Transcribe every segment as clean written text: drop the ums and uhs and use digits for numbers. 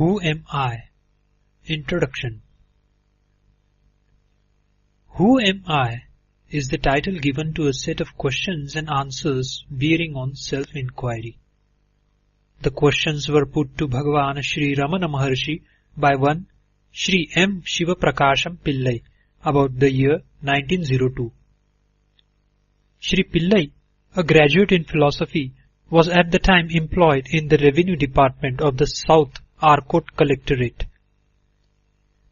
Who am I? Introduction. Who am I is the title given to a set of questions and answers bearing on self-enquiry. The questions were put to Bhagavan Sri Ramana Maharshi by one Sri Sivaprakasam Pillai about the year 1902. Sri Pillai, a graduate in philosophy, was at the time employed in the revenue department of the South Arcot Collectorate.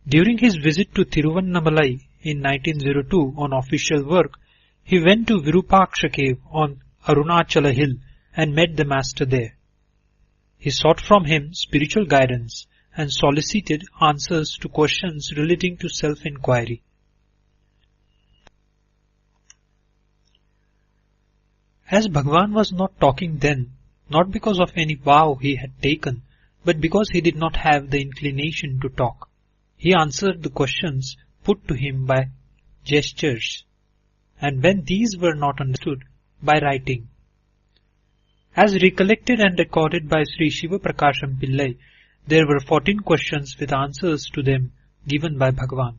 During his visit to Tiruvannamalai in 1902 on official work, he went to Virupaksha Cave on Arunachala Hill and met the master there. He sought from him spiritual guidance and solicited answers to questions relating to self-enquiry. As Bhagavan was not talking then, not because of any vow he had taken, but because he did not have the inclination to talk, he answered the questions put to him by gestures, and when these were not understood, by writing. As recollected and recorded by Sri Sivaprakasam Pillai, there were 14 questions with answers to them given by Bhagavan.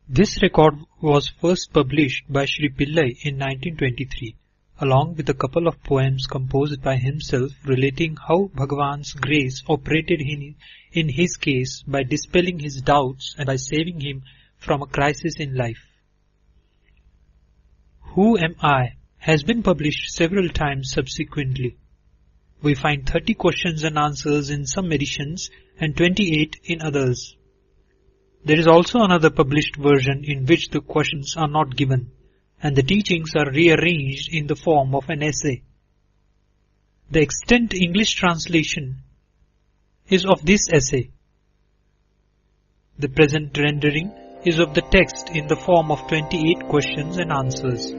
This record was first published by Sri Pillai in 1923, along with a couple of poems composed by himself relating how Bhagavan's grace operated in his case by dispelling his doubts and by saving him from a crisis in life. Who Am I has been published several times subsequently. We find 30 questions and answers in some editions and 28 in others. There is also another published version in which the questions are not given, and the teachings are rearranged in the form of an essay. The extant English translation is of this essay. The present rendering is of the text in the form of 28 questions and answers.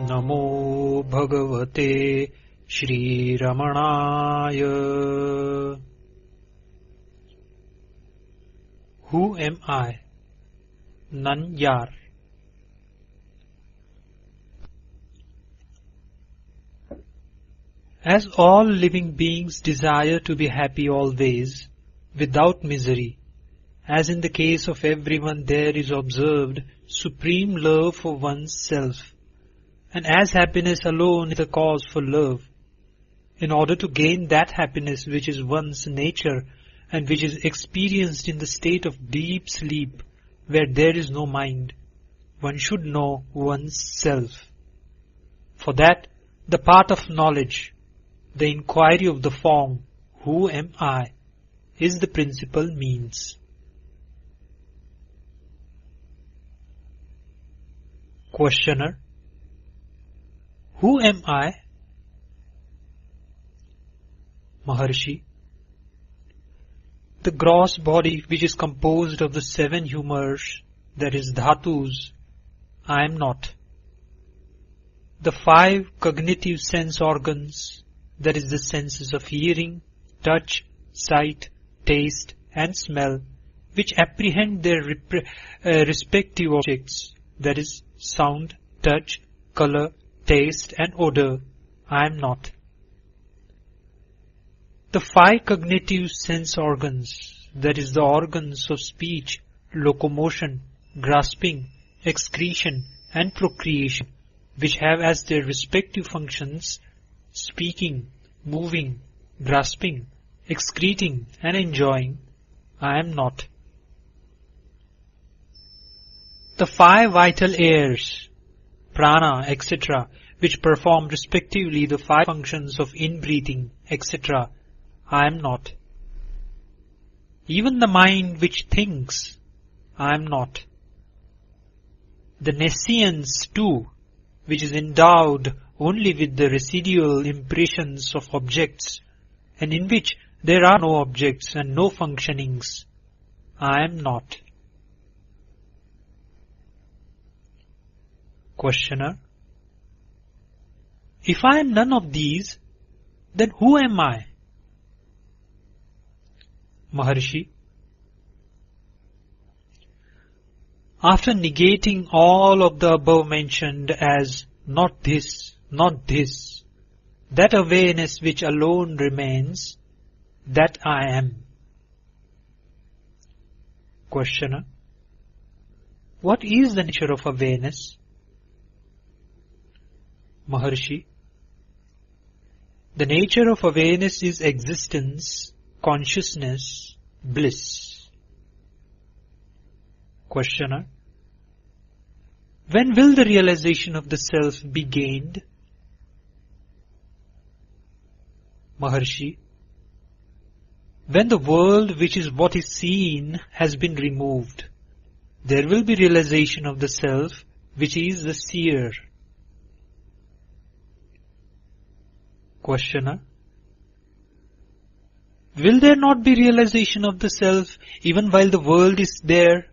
Namo Bhagavate Sri Ramanaya. Who am I? None yar. As all living beings desire to be happy always, without misery, as in the case of everyone there is observed supreme love for one's self, and as happiness alone is a cause for love, in order to gain that happiness which is one's nature and which is experienced in the state of deep sleep where there is no mind, one should know one's self. For that, the path of knowledge, the inquiry of the form, who am I, is the principal means. Questioner. Who am I? Maharshi. The gross body which is composed of the 7 humors, that is dhatus, I am not. The 5 cognitive sense organs, that is the senses of hearing, touch, sight, taste and smell, which apprehend their respective objects, that is sound, touch, color, taste and odor, I am not. The 5 cognitive sense organs, that is the organs of speech, locomotion, grasping, excretion and procreation, which have as their respective functions speaking, moving, grasping, excreting and enjoying, I am not. The 5 vital airs, prana, etc., which perform respectively the 5 functions of in-breathing, etc., I am not. Even the mind which thinks, I am not. The nescience too, which is endowed only with the residual impressions of objects, and in which there are no objects and no functionings, I am not. Questioner: if I am none of these, then who am I? Maharshi: after negating all of the above mentioned as not this, that awareness which alone remains, that I am. Questioner: what is the nature of awareness? Maharshi: the nature of awareness is existence, consciousness, bliss. Questioner: when will the realization of the self be gained? Maharshi: when the world which is what is seen has been removed, there will be realization of the self which is the seer. Questioner: will there not be realization of the self even while the world is there,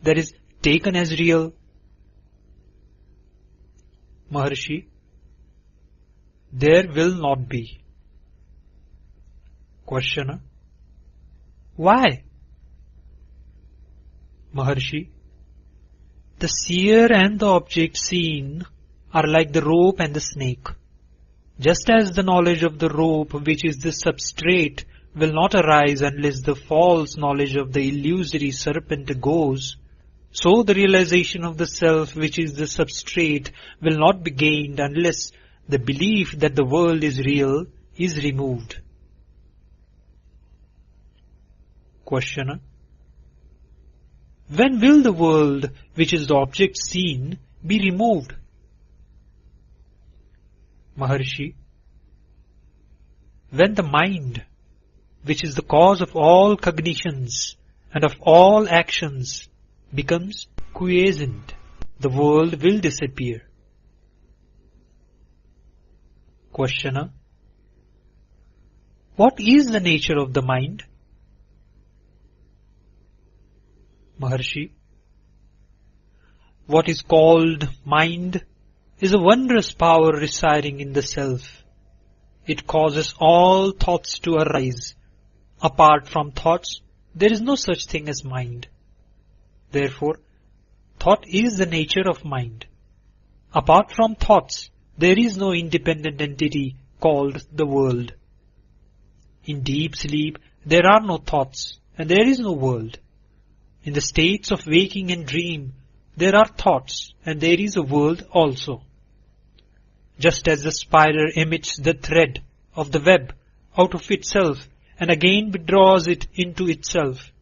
that is taken as real? Maharshi: there will not be. Questioner: why? Maharshi: the seer and the object seen are like the rope and the snake. Just as the knowledge of the rope, which is the substrate, will not arise unless the false knowledge of the illusory serpent goes, so the realization of the self, which is the substrate, will not be gained unless the belief that the world is real is removed. Questioner: when will the world, which is the object seen, be removed? Maharshi: when the mind, which is the cause of all cognitions and of all actions, becomes quiescent, the world will disappear. Questioner: what is the nature of the mind? Maharshi: what is called mind is a wondrous power residing in the self. It causes all thoughts to arise. Apart from thoughts, there is no such thing as mind. Therefore, thought is the nature of mind. Apart from thoughts, there is no independent entity called the world. In deep sleep, there are no thoughts and there is no world. In the states of waking and dream, there are thoughts and there is a world also. Just as the spider emits the thread of the web out of itself and again withdraws it into itself,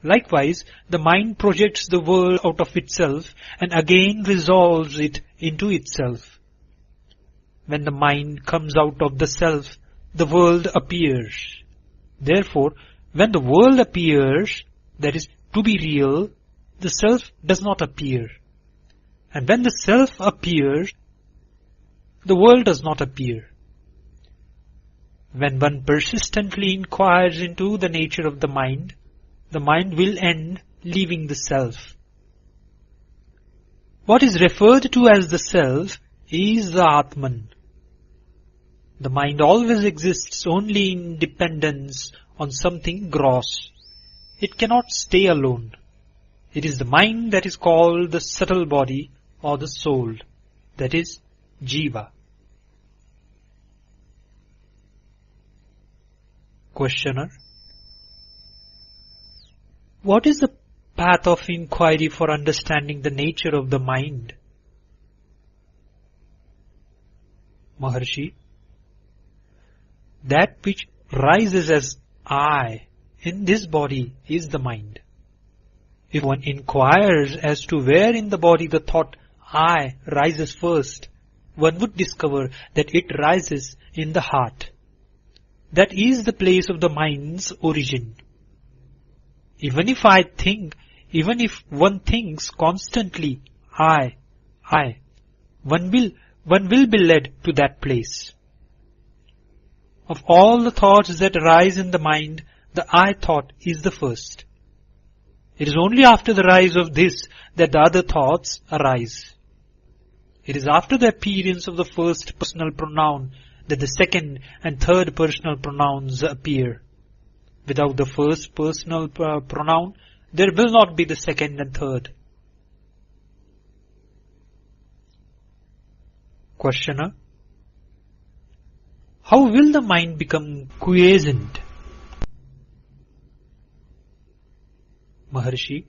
likewise the mind projects the world out of itself and again resolves it into itself. When the mind comes out of the self, the world appears. Therefore, when the world appears, that is, to be real, the self does not appear. And when the self appears, the world does not appear. When one persistently inquires into the nature of the mind will end leaving the self. What is referred to as the self is the Atman. The mind always exists only in dependence on something gross. It cannot stay alone. It is the mind that is called the subtle body or the soul, that is, Jiva. Questioner: what is the path of inquiry for understanding the nature of the mind? Maharshi: that which rises as I in this body is the mind. If one inquires as to where in the body the thought I rises first, one would discover that it rises in the heart. That is the place of the mind's origin. Even if one thinks constantly, I, one will be led to that place. Of all the thoughts that arise in the mind, the I thought is the first. It is only after the rise of this that the other thoughts arise. It is after the appearance of the first personal pronoun that the second and third personal pronouns appear. Without the first personal pronoun, there will not be the second and third. Questioner: how will the mind become quiescent? Maharshi: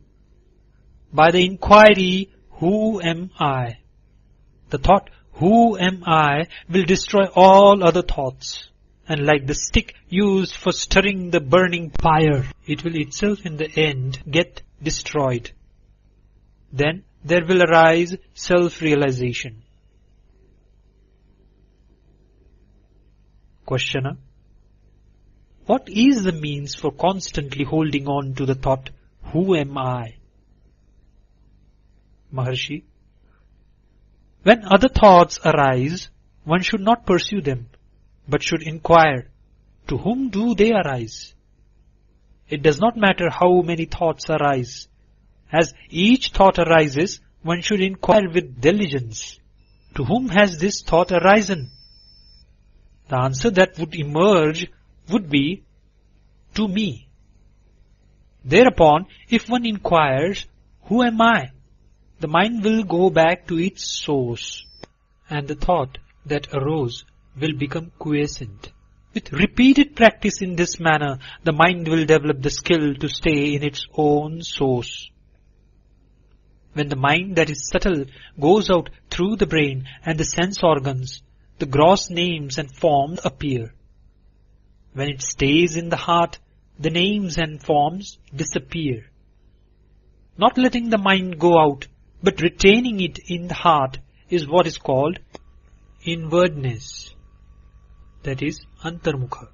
by the inquiry, who am I? The thought, who am I, will destroy all other thoughts. And like the stick used for stirring the burning fire, it will itself in the end get destroyed. Then there will arise self-realization. Questioner: what is the means for constantly holding on to the thought, who am I? Maharshi: when other thoughts arise, one should not pursue them, but should inquire, to whom do they arise? It does not matter how many thoughts arise. As each thought arises, one should inquire with diligence, to whom has this thought arisen? The answer that would emerge would be, to me. Thereupon, if one inquires, who am I? The mind will go back to its source, and the thought that arose will become quiescent. With repeated practice in this manner, the mind will develop the skill to stay in its own source. When the mind that is subtle goes out through the brain and the sense organs, the gross names and forms appear. When it stays in the heart, the names and forms disappear. Not letting the mind go out, but retaining it in the heart is what is called inwardness. That is antarmukha.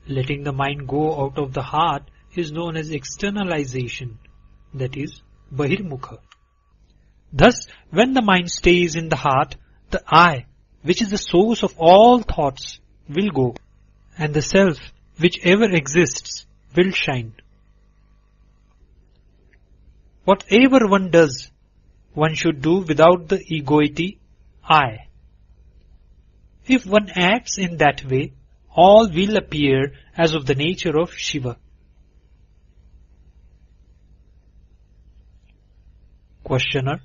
Letting the mind go out of the heart is known as externalization. That is bahirmukha. Thus, when the mind stays in the heart, the I, which is the source of all thoughts, will go, and the self, which ever exists, will shine. Whatever one does, one should do without the egoity, I. If one acts in that way, all will appear as of the nature of Shiva. Questioner: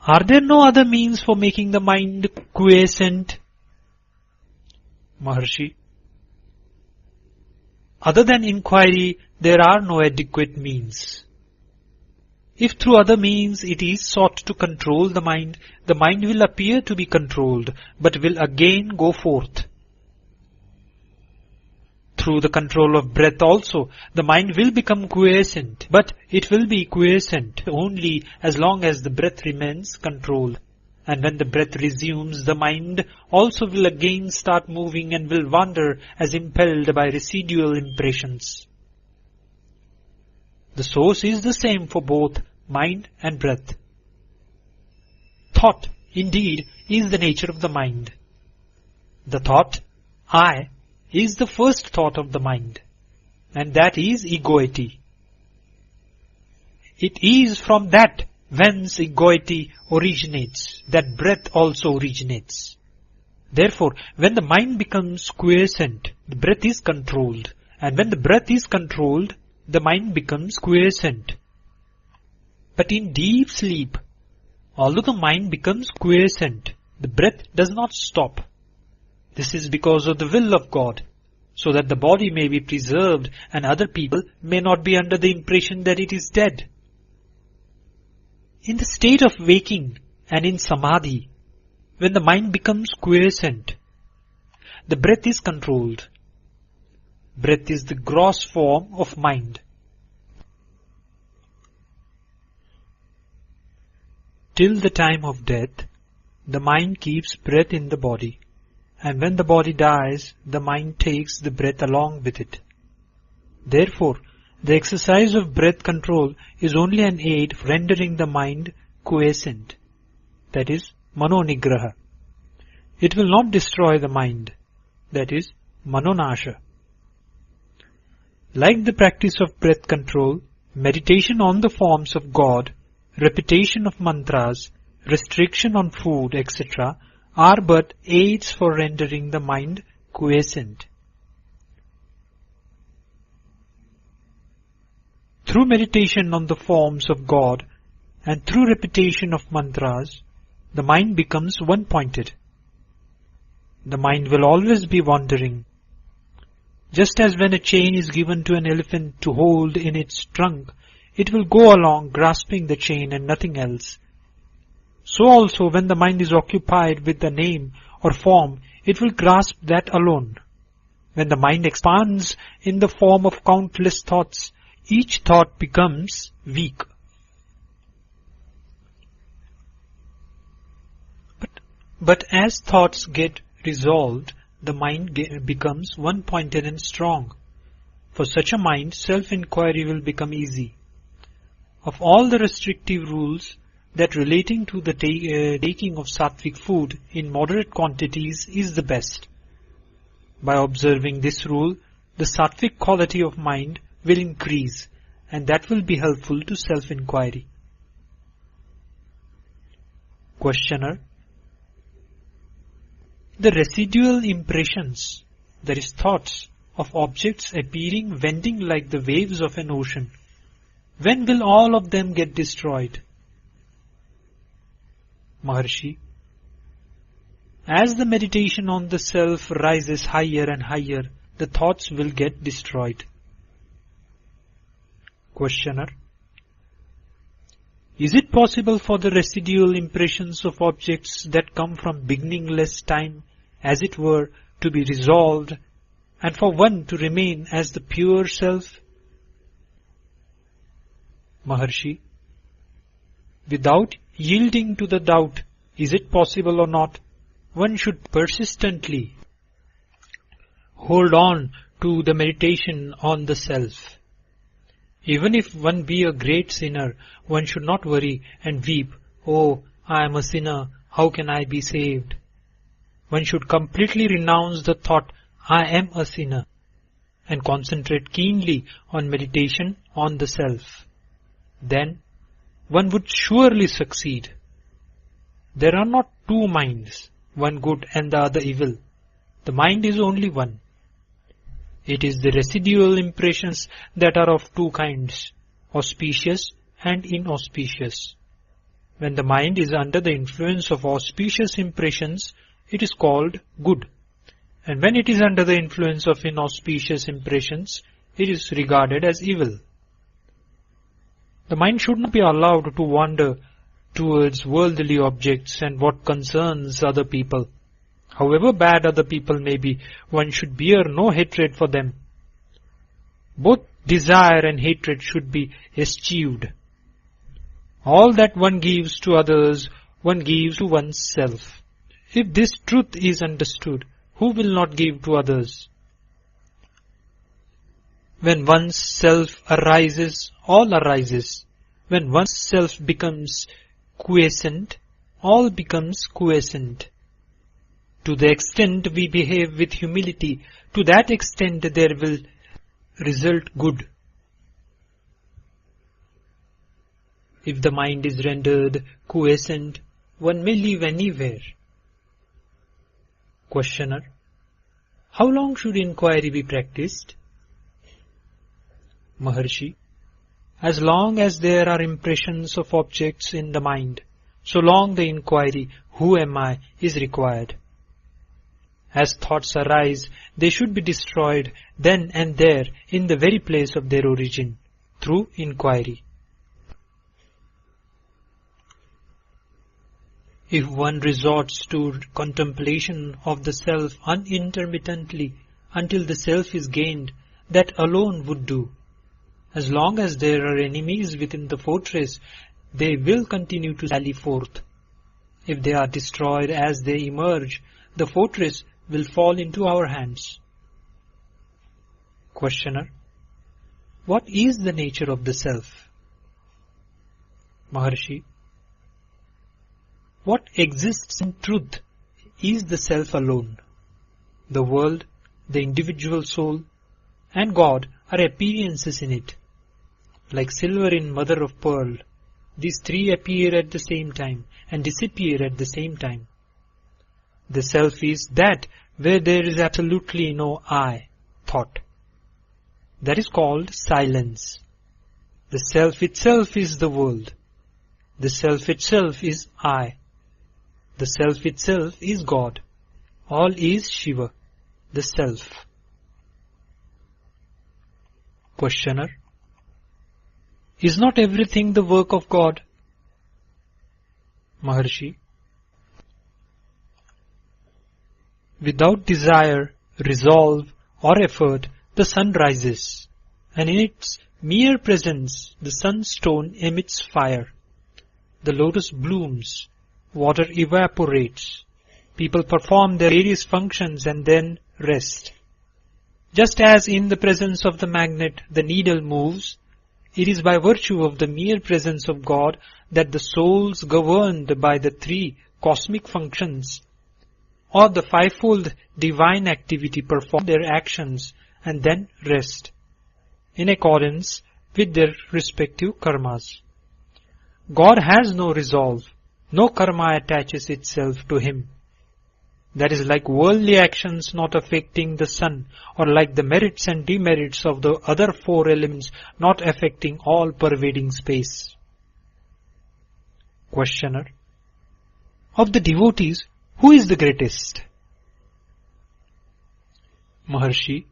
are there no other means for making the mind quiescent? Maharshi: other than inquiry, there are no adequate means. If through other means it is sought to control the mind will appear to be controlled, but will again go forth. Through the control of breath also, the mind will become quiescent, but it will be quiescent only as long as the breath remains controlled. And when the breath resumes, the mind also will again start moving and will wander as impelled by residual impressions. The source is the same for both mind and breath. Thought, indeed, is the nature of the mind. The thought, I, is the first thought of the mind, and that is egoity. It is from that whence egoity originates, that breath also originates. Therefore, when the mind becomes quiescent, the breath is controlled, and when the breath is controlled, the mind becomes quiescent. But in deep sleep, although the mind becomes quiescent, the breath does not stop. This is because of the will of God, so that the body may be preserved and other people may not be under the impression that it is dead. In the state of waking and in samadhi, when the mind becomes quiescent, the breath is controlled. Breath is the gross form of mind. Till the time of death, the mind keeps breath in the body, and when the body dies, the mind takes the breath along with it. Therefore, the exercise of breath control is only an aid for rendering the mind quiescent, that is, manonigraha. It will not destroy the mind, that is, manonasha. Like the practice of breath control, meditation on the forms of God, repetition of mantras, restriction on food, etc. are but aids for rendering the mind quiescent. Through meditation on the forms of God and through repetition of mantras, the mind becomes one-pointed. The mind will always be wandering. Just as when a chain is given to an elephant to hold in its trunk, it will go along grasping the chain and nothing else. So also when the mind is occupied with the name or form, it will grasp that alone. When the mind expands in the form of countless thoughts, each thought becomes weak. But as thoughts get resolved, the mind becomes one-pointed and strong. For such a mind, self-inquiry will become easy. Of all the restrictive rules, that relating to the taking of sattvic food in moderate quantities is the best. By observing this rule, the sattvic quality of mind will increase, and that will be helpful to self-inquiry. Questioner: the residual impressions, that is thoughts, of objects appearing wending like the waves of an ocean, when will all of them get destroyed? Maharshi: as the meditation on the self rises higher and higher, the thoughts will get destroyed. Questioner: is it possible for the residual impressions of objects that come from beginningless time, as it were, to be resolved, and for one to remain as the pure self? Maharshi: without yielding to the doubt, is it possible or not, one should persistently hold on to the meditation on the self. Even if one be a great sinner, one should not worry and weep, "Oh, I am a sinner, how can I be saved?" One should completely renounce the thought, "I am a sinner," and concentrate keenly on meditation on the self. Then one would surely succeed. There are not two minds, one good and the other evil. The mind is only one. It is the residual impressions that are of two kinds, auspicious and inauspicious. When the mind is under the influence of auspicious impressions, it is called good. And when it is under the influence of inauspicious impressions, it is regarded as evil. The mind should not be allowed to wander towards worldly objects and what concerns other people. However bad other people may be, one should bear no hatred for them. Both desire and hatred should be eschewed. All that one gives to others, one gives to oneself. If this truth is understood, who will not give to others? When one's self arises, all arises. When one's self becomes quiescent, all becomes quiescent. To the extent we behave with humility, to that extent there will result good. If the mind is rendered quiescent, one may live anywhere. Questioner: how long should inquiry be practiced? Maharshi: as long as there are impressions of objects in the mind, so long the inquiry, "Who am I?" is required. As thoughts arise, they should be destroyed then and there in the very place of their origin, through inquiry. If one resorts to contemplation of the self unintermittently until the self is gained, that alone would do. As long as there are enemies within the fortress, they will continue to sally forth. If they are destroyed as they emerge, the fortress will fall into our hands. Questioner: what is the nature of the self? Maharshi: what exists in truth is the self alone. The world, the individual soul, and God are appearances in it. Like silver in mother of pearl, these three appear at the same time and disappear at the same time. The self is that where there is absolutely no I, thought. That is called silence. The self itself is the world. The self itself is I. The self itself is God. All is Shiva, the self. Questioner: is not everything the work of God? Maharshi: without desire, resolve, or effort, the sun rises, and in its mere presence the sunstone emits fire. The lotus blooms, water evaporates, people perform their various functions and then rest. Just as in the presence of the magnet the needle moves, it is by virtue of the mere presence of God that the souls governed by the three cosmic functions or the fivefold divine activity perform their actions and then rest, in accordance with their respective karmas. God has no resolve, no karma attaches itself to him. That is like worldly actions not affecting the sun, or like the merits and demerits of the other four elements not affecting all pervading space. Questioner: of the devotees, who is the greatest? Maharshi: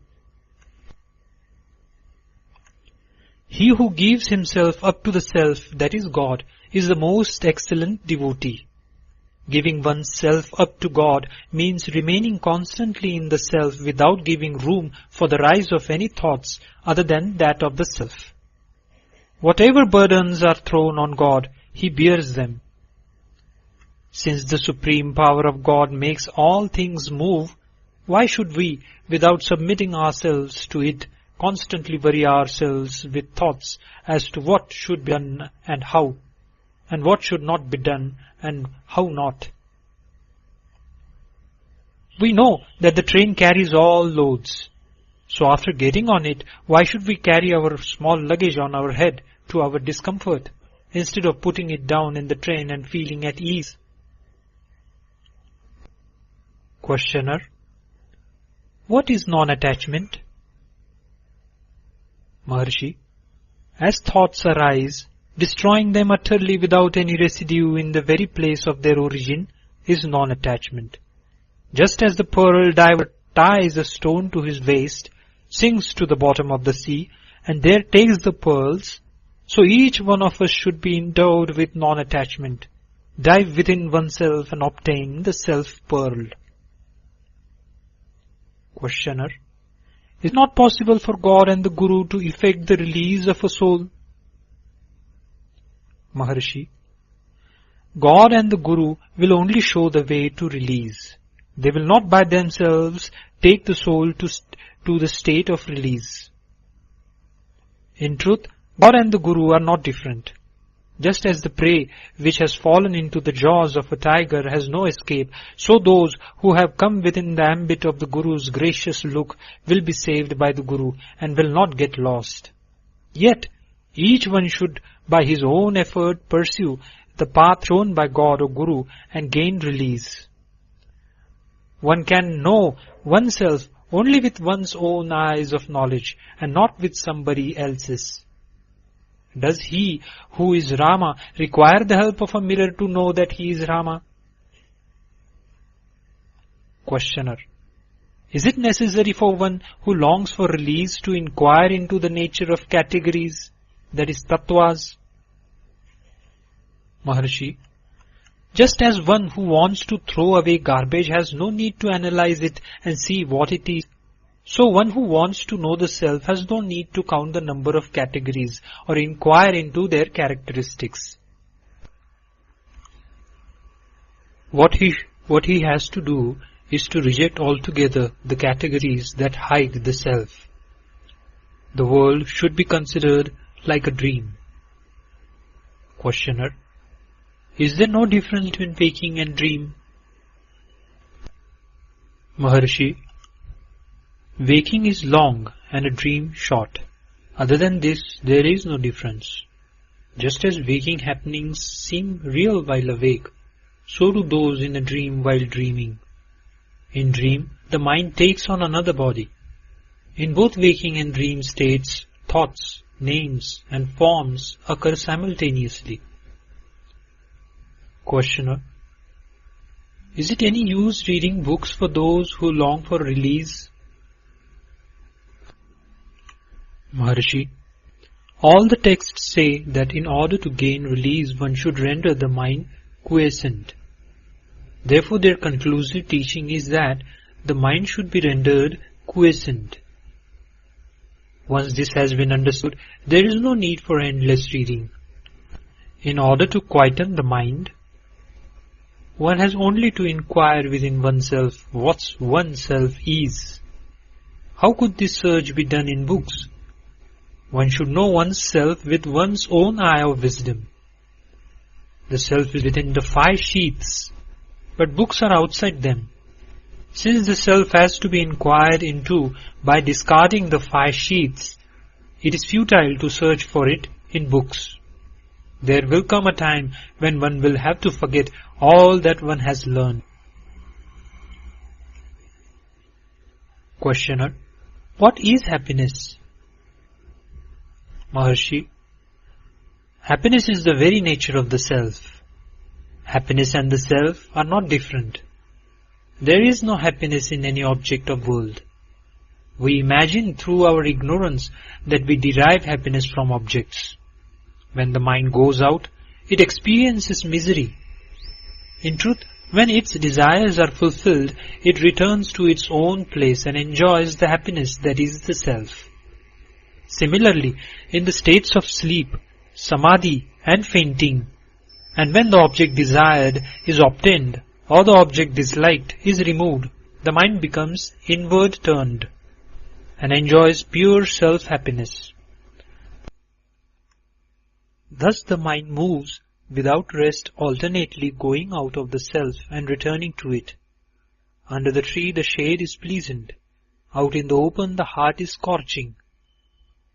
he who gives himself up to the self, that is God, is the most excellent devotee. Giving one's self up to God means remaining constantly in the self without giving room for the rise of any thoughts other than that of the self. Whatever burdens are thrown on God, he bears them. Since the supreme power of God makes all things move, why should we, without submitting ourselves to it, constantly worry ourselves with thoughts as to what should be done and how, and what should not be done and how not? We know that the train carries all loads. So after getting on it, why should we carry our small luggage on our head to our discomfort, instead of putting it down in the train and feeling at ease? Questioner: what is non-attachment? Maharshi: as thoughts arise, destroying them utterly without any residue in the very place of their origin is non-attachment. Just as the pearl diver ties a stone to his waist, sinks to the bottom of the sea, and there takes the pearls, so each one of us should be endowed with non-attachment, dive within oneself and obtain the self-pearl. Questioner: is it not possible for God and the Guru to effect the release of a soul? Maharshi: God and the Guru will only show the way to release. They will not by themselves take the soul to the state of release. In truth, God and the Guru are not different. Just as the prey which has fallen into the jaws of a tiger has no escape, so those who have come within the ambit of the Guru's gracious look will be saved by the Guru and will not get lost. Yet, each one should by his own effort pursue the path shown by God or Guru and gain release. One can know oneself only with one's own eyes of knowledge and not with somebody else's. Does he who is Rama require the help of a mirror to know that he is Rama? Questioner: is it necessary for one who longs for release to inquire into the nature of categories, that is tattvas? Maharshi: just as one who wants to throw away garbage has no need to analyze it and see what it is, so one who wants to know the self has no need to count the number of categories or inquire into their characteristics. What he has to do is to reject altogether the categories that hide the self. The world should be considered like a dream. Questioner: Is there no difference between waking and dream? Maharshi: Waking is long and a dream short. Other than this, there is no difference. Just as waking happenings seem real while awake, so do those in a dream while dreaming. In dream, the mind takes on another body. In both waking and dream states, thoughts, names, and forms occur simultaneously. Questioner: Is it any use reading books for those who long for release? Maharshi: All the texts say that in order to gain release one should render the mind quiescent. Therefore their conclusive teaching is that the mind should be rendered quiescent. Once this has been understood, there is no need for endless reading. In order to quieten the mind, one has only to inquire within oneself what oneself is. How could this search be done in books? One should know oneself with one's own eye of wisdom. The self is within the 5 sheaths, but books are outside them. Since the self has to be inquired into by discarding the 5 sheaths, it is futile to search for it in books. There will come a time when one will have to forget all that one has learned. Questioner: What is happiness? Maharshi: Happiness is the very nature of the self. Happiness and the self are not different. There is no happiness in any object of world. We imagine through our ignorance that we derive happiness from objects. When the mind goes out, it experiences misery. In truth, when its desires are fulfilled, it returns to its own place and enjoys the happiness that is the self. Similarly, in the states of sleep, samadhi and fainting, and when the object desired is obtained or the object disliked is removed, the mind becomes inward turned and enjoys pure self-happiness. Thus the mind moves without rest, alternately going out of the self and returning to it. Under the tree the shade is pleasant. Out in the open the heart is scorching.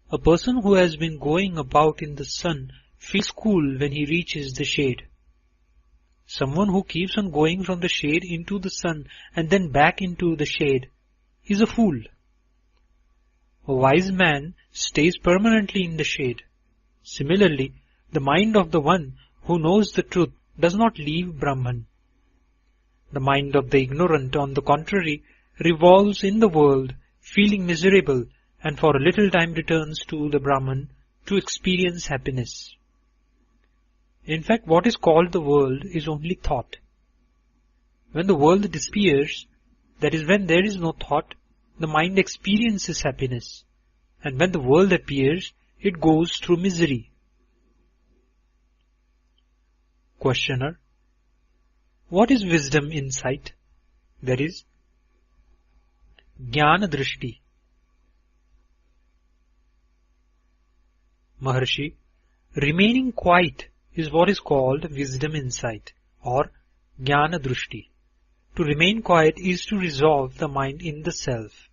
A person who has been going about in the sun feels cool when he reaches the shade. Someone who keeps on going from the shade into the sun and then back into the shade is a fool. A wise man stays permanently in the shade. Similarly, the mind of the one who knows the truth does not leave Brahman. The mind of the ignorant, on the contrary, revolves in the world, feeling miserable, and for a little time returns to the Brahman to experience happiness. In fact, what is called the world is only thought. When the world disappears, that is when there is no thought, the mind experiences happiness, and when the world appears, it goes through misery. Questioner: What is wisdom insight? That is, Jnana Drishti. Maharshi: Remaining quiet is what is called wisdom insight or Jnana Drishti. To remain quiet is to resolve the mind in the self.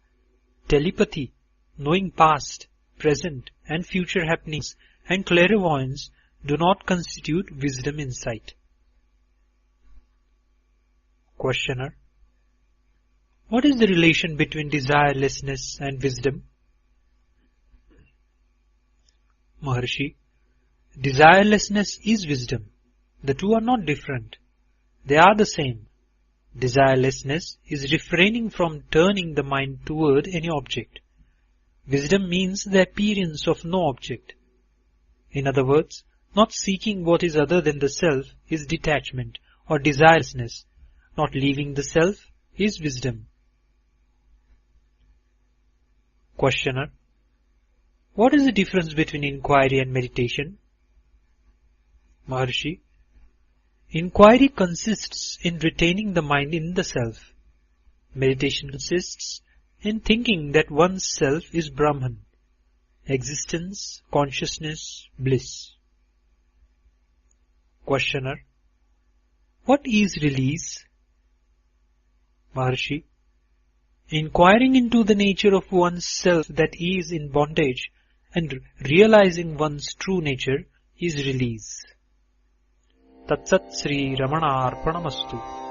Telepathy, knowing past, present and future happenings, and clairvoyance do not constitute wisdom insight. Questioner: What is the relation between desirelessness and wisdom? Maharshi: Desirelessness is wisdom. The two are not different. They are the same. Desirelessness is refraining from turning the mind toward any object. Wisdom means the appearance of no object. In other words, not seeking what is other than the self is detachment or desirelessness. Not leaving the self is wisdom. Questioner: What is the difference between inquiry and meditation? Maharshi: Inquiry consists in retaining the mind in the self. Meditation consists in thinking that one's self is Brahman, existence, consciousness, bliss. Questioner: what is release? Maharshi: inquiring into the nature of one's self that is in bondage and realizing one's true nature is release. Tat Sat Sri Ramana Arpanamastu.